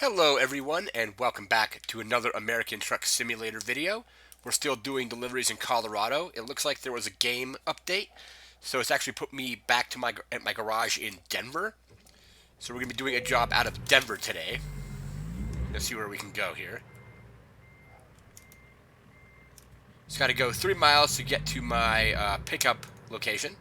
Hello everyone and welcome back to another American Truck Simulator video. We're still doing deliveries in Colorado. It looks like there was a game update, so it's actually put me back to my garage in Denver. So we're going to be doing a job out of Denver today. Let's see where we can go here. Just got to go 3 miles to get to my pickup location.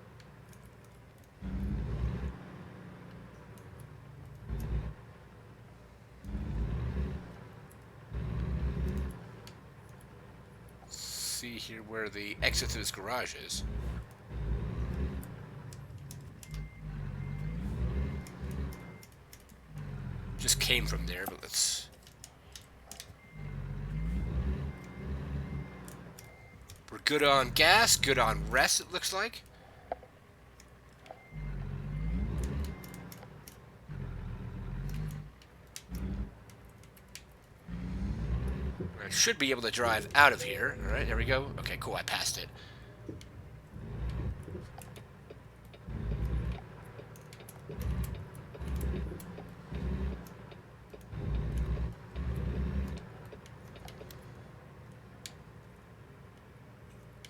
See here where the exit to this garage is. Just came from there, but let's... We're good on gas, good on rest, it looks like. I should be able to drive out of here. Alright, there we go. Okay, cool, I passed it.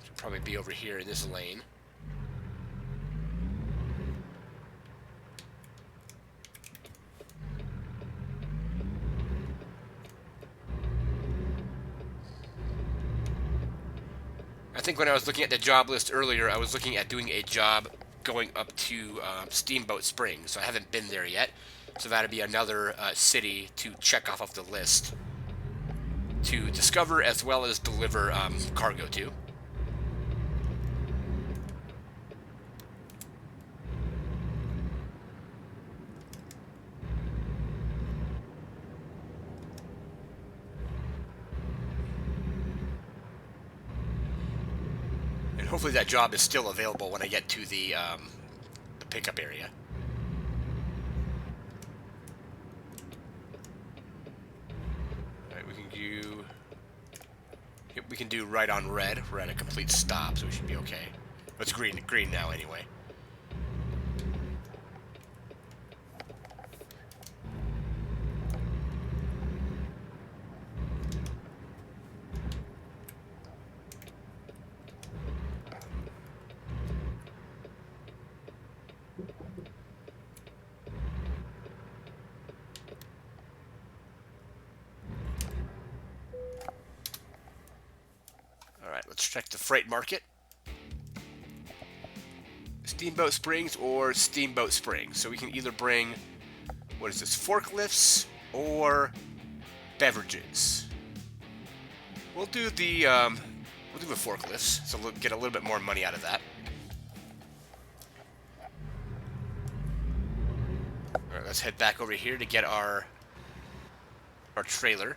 Should probably be over here in this lane. I think when I was looking at the job list earlier, I was looking at doing a job going up to Steamboat Springs. So I haven't been there yet. So that'd be another city to check off of the list to discover as well as deliver cargo to. And hopefully that job is still available when I get to the pickup area. Alright, we can do right on red. We're at a complete stop, so we should be okay. It's green now anyway. Alright, let's check the freight market. Steamboat Springs or Steamboat Springs. So we can either bring, what is this, forklifts or beverages. We'll do the forklifts, so we'll get a little bit more money out of that. Alright, let's head back over here to get our trailer.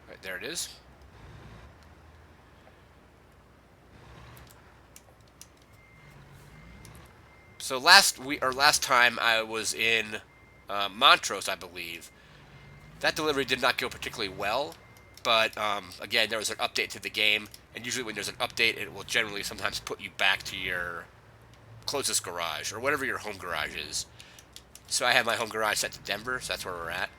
Right, there it is. So last time I was in Montrose, I believe, that delivery did not go particularly well. But again, there was an update to the game, and usually when there's an update, it will generally sometimes put you back to your closest garage or whatever your home garage is. So I have my home garage set to Denver, so that's where we're at.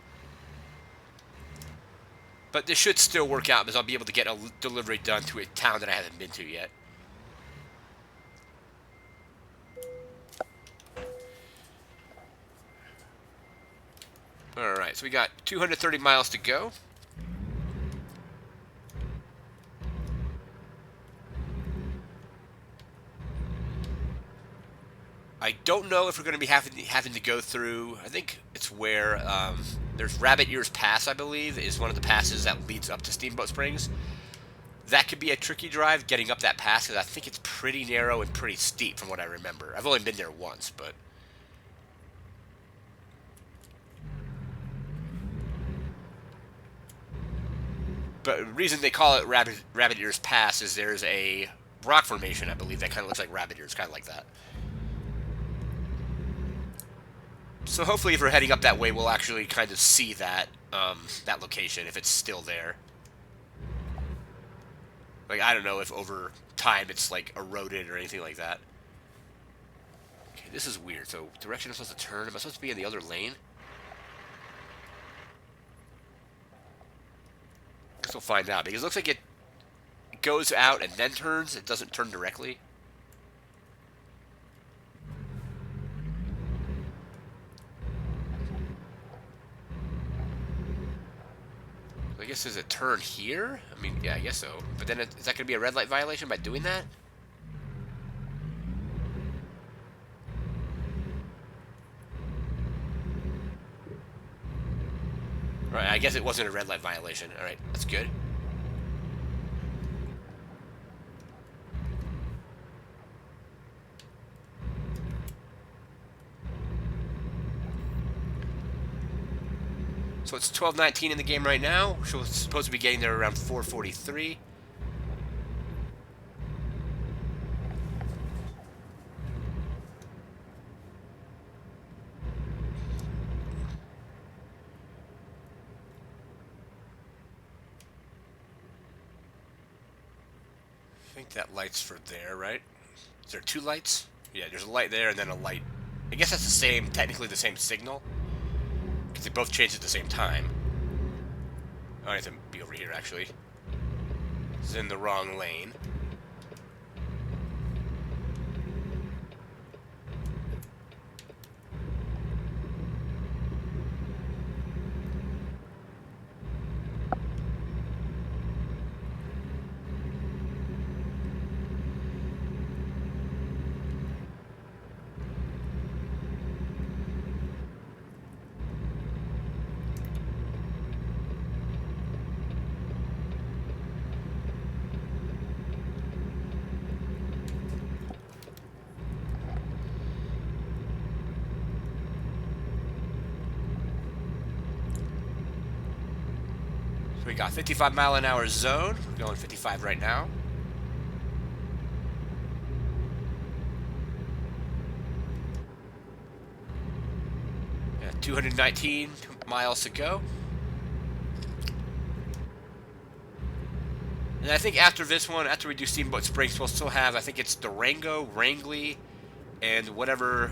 But this should still work out because I'll be able to get a delivery done to a town that I haven't been to yet. Alright, so we got 230 miles to go. I don't know if we're going to be having to go through, I think it's where there's Rabbit Ears Pass, I believe, is one of the passes that leads up to Steamboat Springs. That could be a tricky drive, getting up that pass, because I think it's pretty narrow and pretty steep from what I remember. I've only been there once, but... But the reason they call it Rabbit Ears Pass is there's a rock formation, I believe, that kind of looks like rabbit ears, kind of like that. So hopefully if we're heading up that way, we'll actually kind of see that that location, if it's still there. Like, I don't know if over time it's, like, eroded or anything like that. Okay, this is weird. So direction I'm supposed to turn. Am I supposed to be in the other lane? Guess we'll find out because it looks like it goes out and then turns. It doesn't turn directly. I guess there's a turn here? I mean, yeah, I guess so. But then is that going to be a red light violation by doing that? Right, I guess it wasn't a red light violation. Alright, that's good. So it's 12:19 in the game right now. So we're supposed to be getting there around 4:43. I think that light's for there, right? Is there two lights? Yeah, there's a light there and then a light. I guess that's the same, technically the same signal. Because they both changed at the same time. Oh, I have to be over here, actually. This is in the wrong lane. So we got 55-mile-an-hour zone. We're going 55 right now. Yeah, 219 miles to go. And I think after this one, after we do Steamboat Springs, we'll still have, I think it's Durango, Wrangley, and whatever.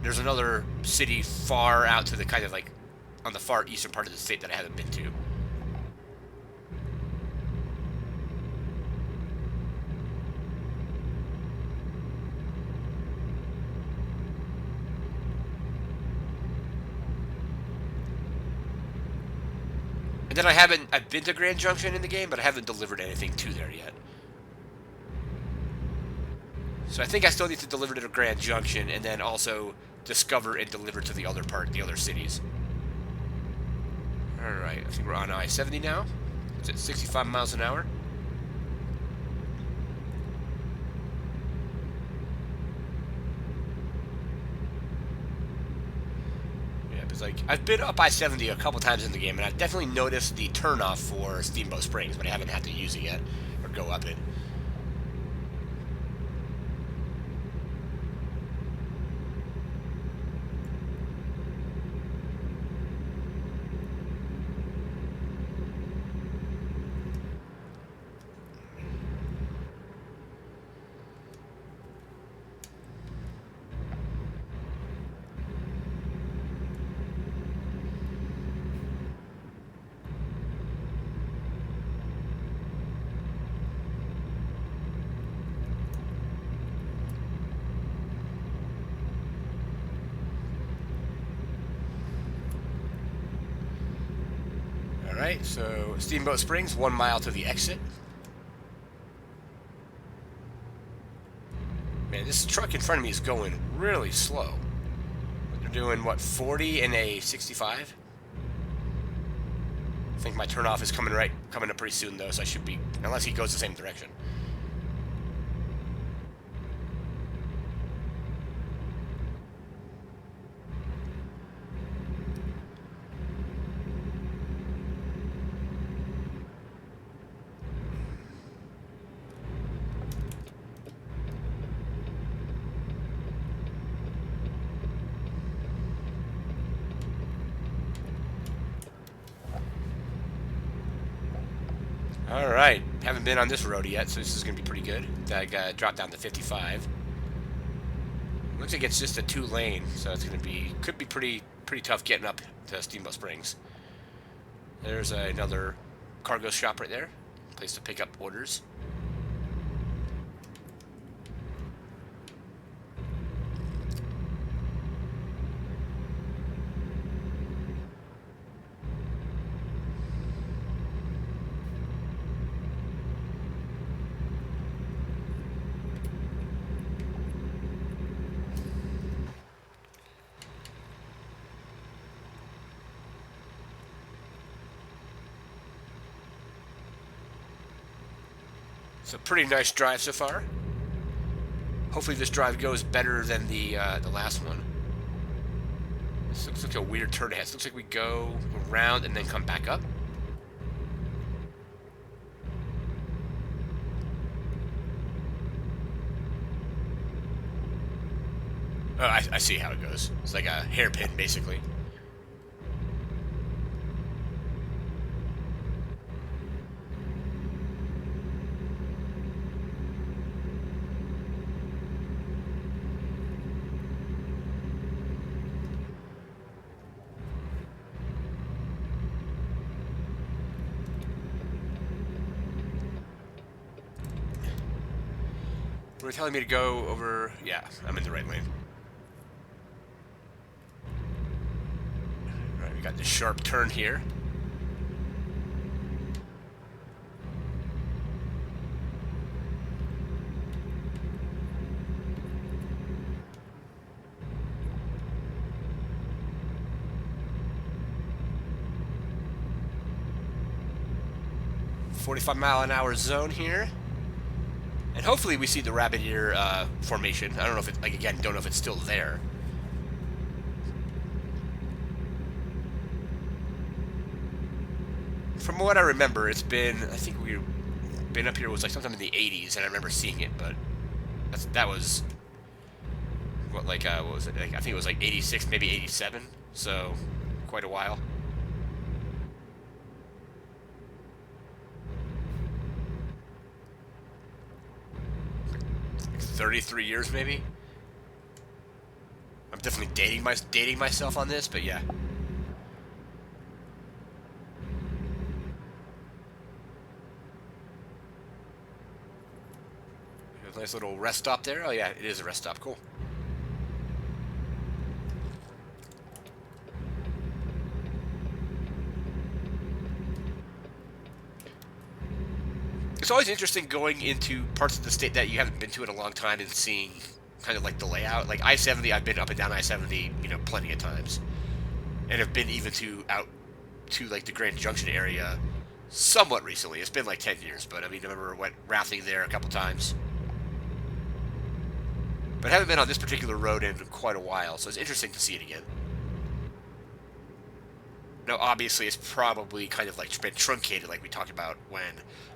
There's another city far out to the kind of like on the far eastern part of the state that I haven't been to. And then I've been to Grand Junction in the game, but I haven't delivered anything to there yet. So I think I still need to deliver to the Grand Junction and then also discover and deliver to the other cities. Alright, I think we're on I-70 now. It's at 65 miles an hour. Like, I've been up I-70 a couple times in the game, and I've definitely noticed the turnoff for Steamboat Springs, but I haven't had to use it yet, or go up it. Alright, so Steamboat Springs, 1 mile to the exit. Man, this truck in front of me is going really slow. They're doing, what, 40 in a 65? I think my turnoff is coming up pretty soon, though, so I should be, unless he goes the same direction. Alright, haven't been on this road yet, so this is going to be pretty good. I dropped down to 55. Looks like it's just a 2-lane, so it's gonna be could be pretty tough getting up to Steamboat Springs. There's another cargo shop right there, place to pick up orders. So pretty nice drive so far. Hopefully this drive goes better than the last one. This looks like a weird turn ahead. This looks like we go around and then come back up. Oh, I see how it goes. It's like a hairpin, basically. We're telling me to go over... Yeah, I'm in the right lane. Alright, we got this sharp turn here. .45-mile-an-hour zone here. And hopefully we see the rabbit ear formation. I don't know if it, like, again, don't know if it's still there. From what I remember, it's been, I think we've been up here was like sometime in the 80s, and I remember seeing it, but that was, what, like, what was it? Like, I think it was like 86, maybe 87, so quite a while. 33 years, maybe. I'm definitely dating myself on this, but yeah. There's a nice little rest stop there. Oh yeah, it is a rest stop. Cool. It's always interesting going into parts of the state that you haven't been to in a long time and seeing kind of like the layout. Like I-70, I've been up and down I-70, you know, plenty of times, and have been even out to like the Grand Junction area somewhat recently. It's been like 10 years, but I mean, I remember went rafting there a couple times. But I haven't been on this particular road in quite a while, so it's interesting to see it again. Now, obviously, it's probably kind of like been truncated, like we talked about when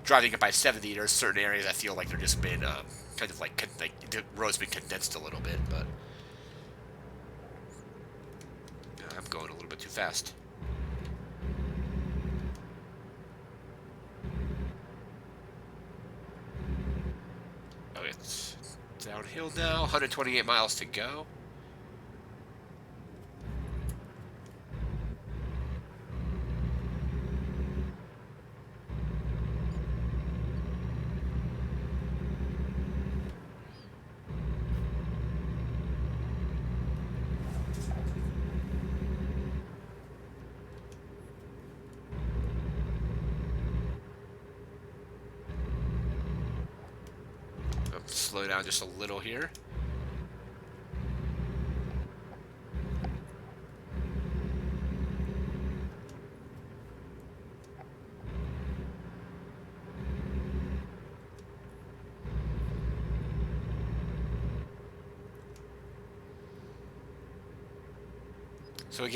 driving up by 70. There's certain areas I feel like they're just been kind of like the road's been condensed a little bit, but I'm going a little bit too fast. Oh, it's downhill now. 128 miles to go. Slow down just a little here.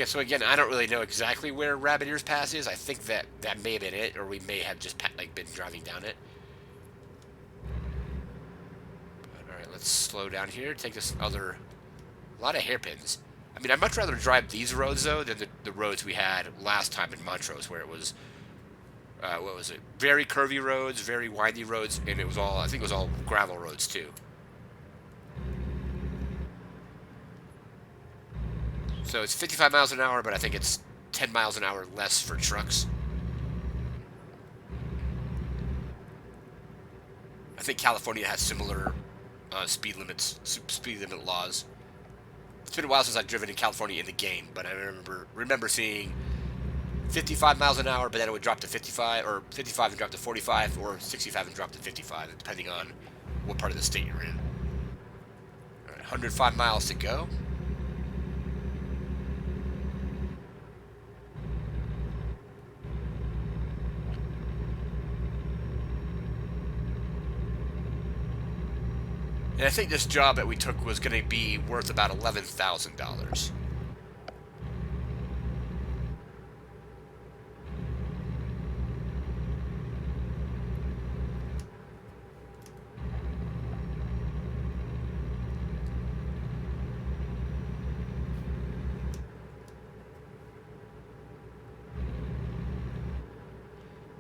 So again, I don't really know exactly where Rabbit Ears Pass is. I think that may have been it, or we may have just like been driving down it. Let's slow down here. Take this other... A lot of hairpins. I mean, I'd much rather drive these roads, though, than the roads we had last time in Montrose, where it was... what was it? Very curvy roads, very windy roads, and it was all... I think it was all gravel roads, too. So it's 55 miles an hour, but I think it's 10 miles an hour less for trucks. I think California has similar speed limit laws. It's been a while since I've driven in California in the game, but I remember seeing 55 miles an hour, but then it would drop to 55, or 55 and drop to 45, or 65 and drop to 55, depending on what part of the state you're in. All right, 105 miles to go. And I think this job that we took was going to be worth about $11,000.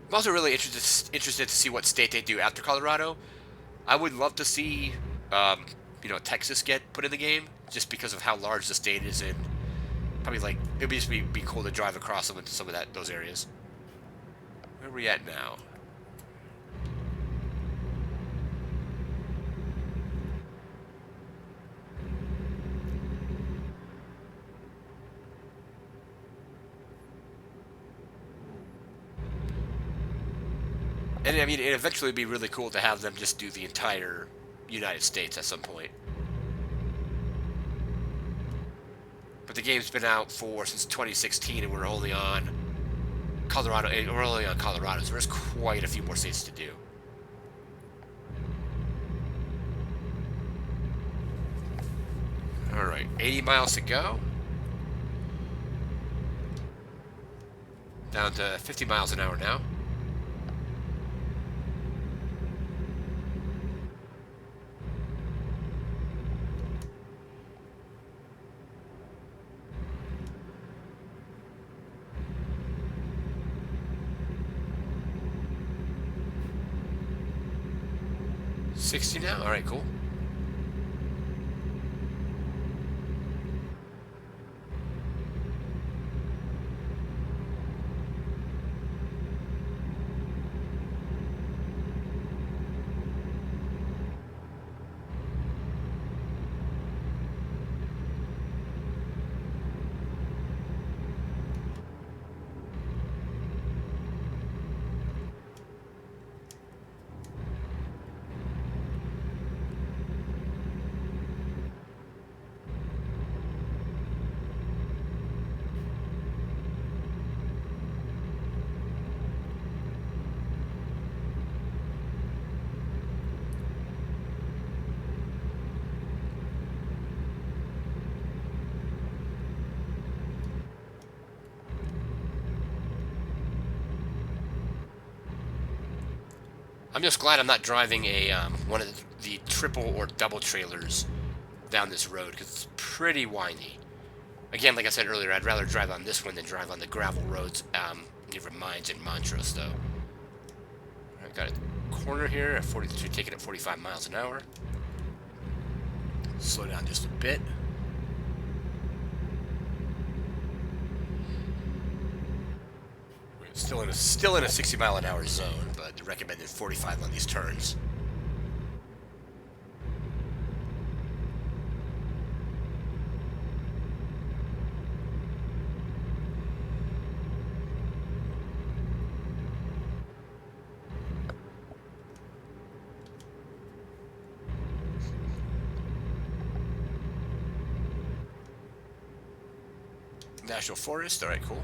I'm also really interested to see what state they do after Colorado. I would love to see, Texas get put in the game, just because of how large the state is, and probably like it'd just be cool to drive across them into some of those areas. Where are we at now? And I mean, it'd eventually be really cool to have them just do the entire United States at some point. But the game's been out since 2016, and we're only on Colorado. We're only on Colorado, so there's quite a few more states to do. All right, 80 miles to go. Down to 50 miles an hour now. $60 now? Alright, cool. I'm just glad I'm not driving one of the triple or double trailers down this road, because it's pretty windy. Again, like I said earlier, I'd rather drive on this one than drive on the gravel roads near Mines and Montrose, though. I've got a corner here at 42, taking it 45 miles an hour. Slow down just a bit. Still in a 60 mile an hour zone, but recommended 45 on these turns. National Forest, alright, cool.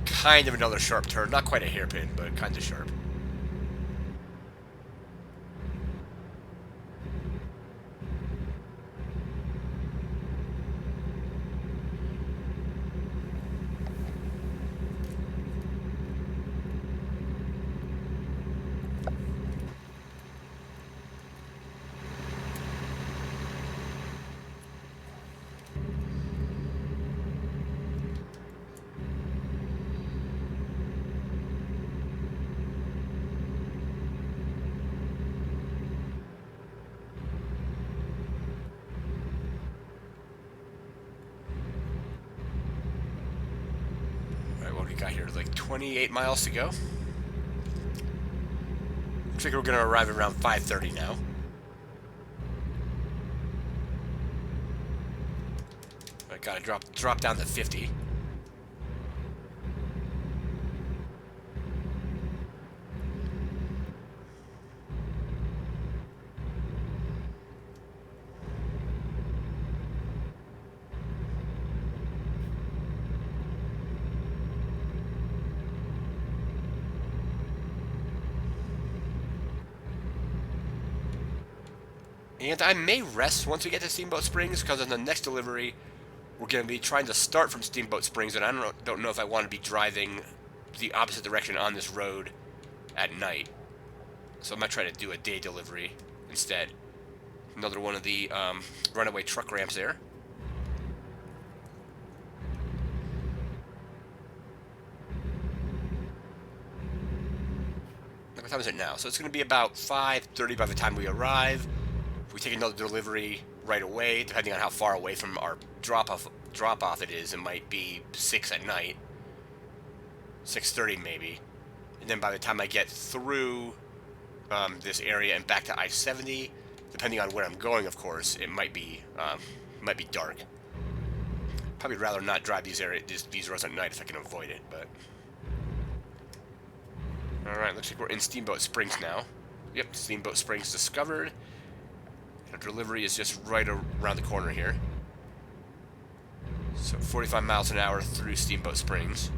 Kind of another sharp turn, not quite a hairpin, but kind of sharp. got here? Like 28 miles to go. Looks like we're going to arrive around 5:30 now. I gotta drop down to 50. And I may rest once we get to Steamboat Springs, because on the next delivery, we're going to be trying to start from Steamboat Springs, and I don't know if I want to be driving the opposite direction on this road at night. So I might try to do a day delivery instead. Another one of the runaway truck ramps there. What time is it now? So it's going to be about 5:30 by the time we arrive. If we take another delivery right away, depending on how far away from our drop-off it is, it might be 6 at night. 6:30 maybe. And then by the time I get through this area and back to I-70, depending on where I'm going, of course, it might be dark. Probably rather not drive these roads at night if I can avoid it, but... Alright, looks like we're in Steamboat Springs now. Yep, Steamboat Springs discovered. Our delivery is just right around the corner here. So 45 miles an hour through Steamboat Springs.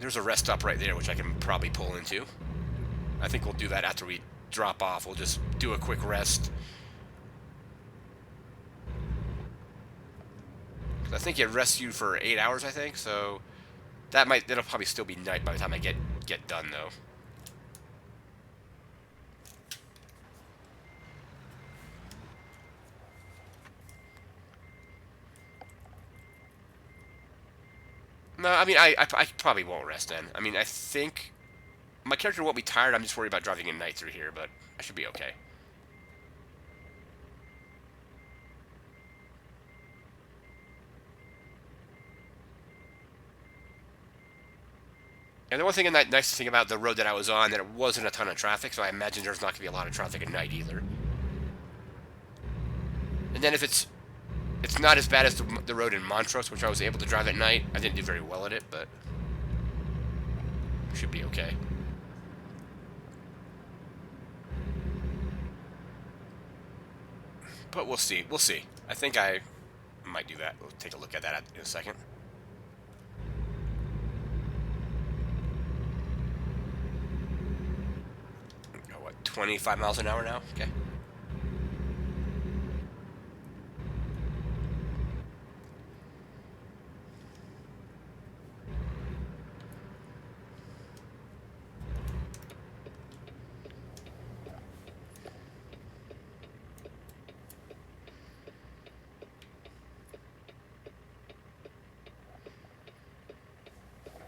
There's a rest stop right there, which I can probably pull into. I think we'll do that after we drop off. We'll just do a quick rest. I think it rests you for 8 hours, I think, so it'll probably still be night by the time I get done, though. No, I mean, I probably won't rest then. I mean, I think my character won't be tired. I'm just worried about driving at night through here, but I should be okay. And the one thing, and that nice thing about the road that I was on, that it wasn't a ton of traffic, so I imagine there's not going to be a lot of traffic at night either. And then if it's not as bad as the road in Montrose, which I was able to drive at night. I didn't do very well at it, but should be okay. But we'll see. We'll see. I think I might do that. We'll take a look at that in a second. Oh, what, 25 miles an hour now? Okay.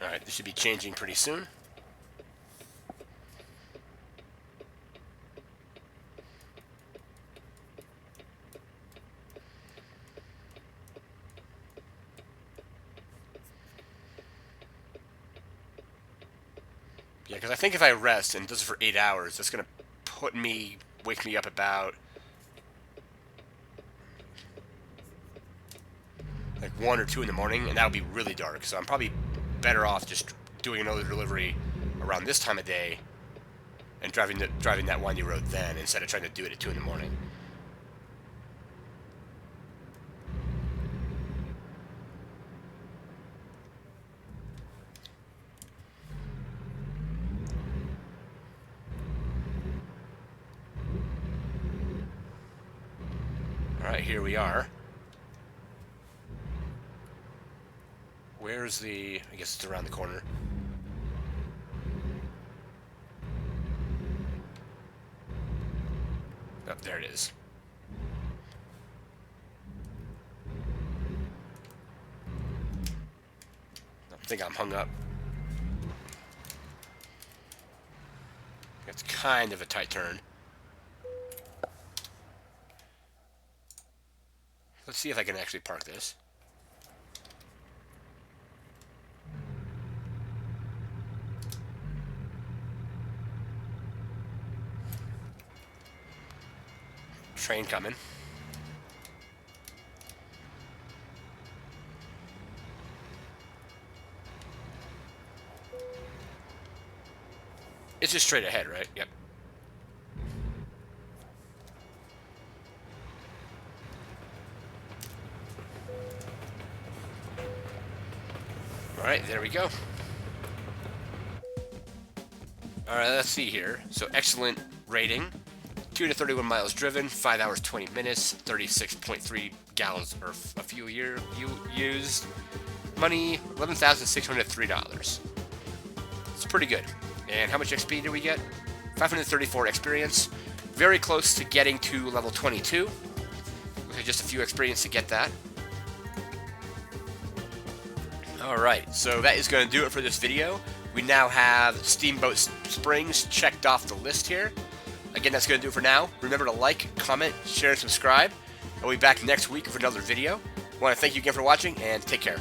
Alright, this should be changing pretty soon. Yeah, because I think if I rest and does it for 8 hours, that's going to wake me up about like 1 or 2 in the morning, and that'll be really dark. So I'm probably better off just doing another delivery around this time of day and driving that windy road then, instead of trying to do it at 2 in the morning. Alright, here we are. Where's the... I guess it's around the corner. Oh, there it is. think I'm hung up. It's kind of a tight turn. Let's see if I can actually park this. Train coming. It's just straight ahead, right? Yep. Alright, there we go. Alright, let's see here. So, excellent rating. 231 miles driven, 5 hours 20 minutes, 36.3 gallons of fuel used. Money, $11,603. It's pretty good. And how much XP did we get? 534 experience. Very close to getting to level 22. Okay, just a few experience to get that. Alright, so that is going to do it for this video. We now have Steamboat Springs checked off the list here. Again, that's going to do it for now. Remember to like, comment, share, and subscribe. I'll be back next week with another video. I want to thank you again for watching, and take care.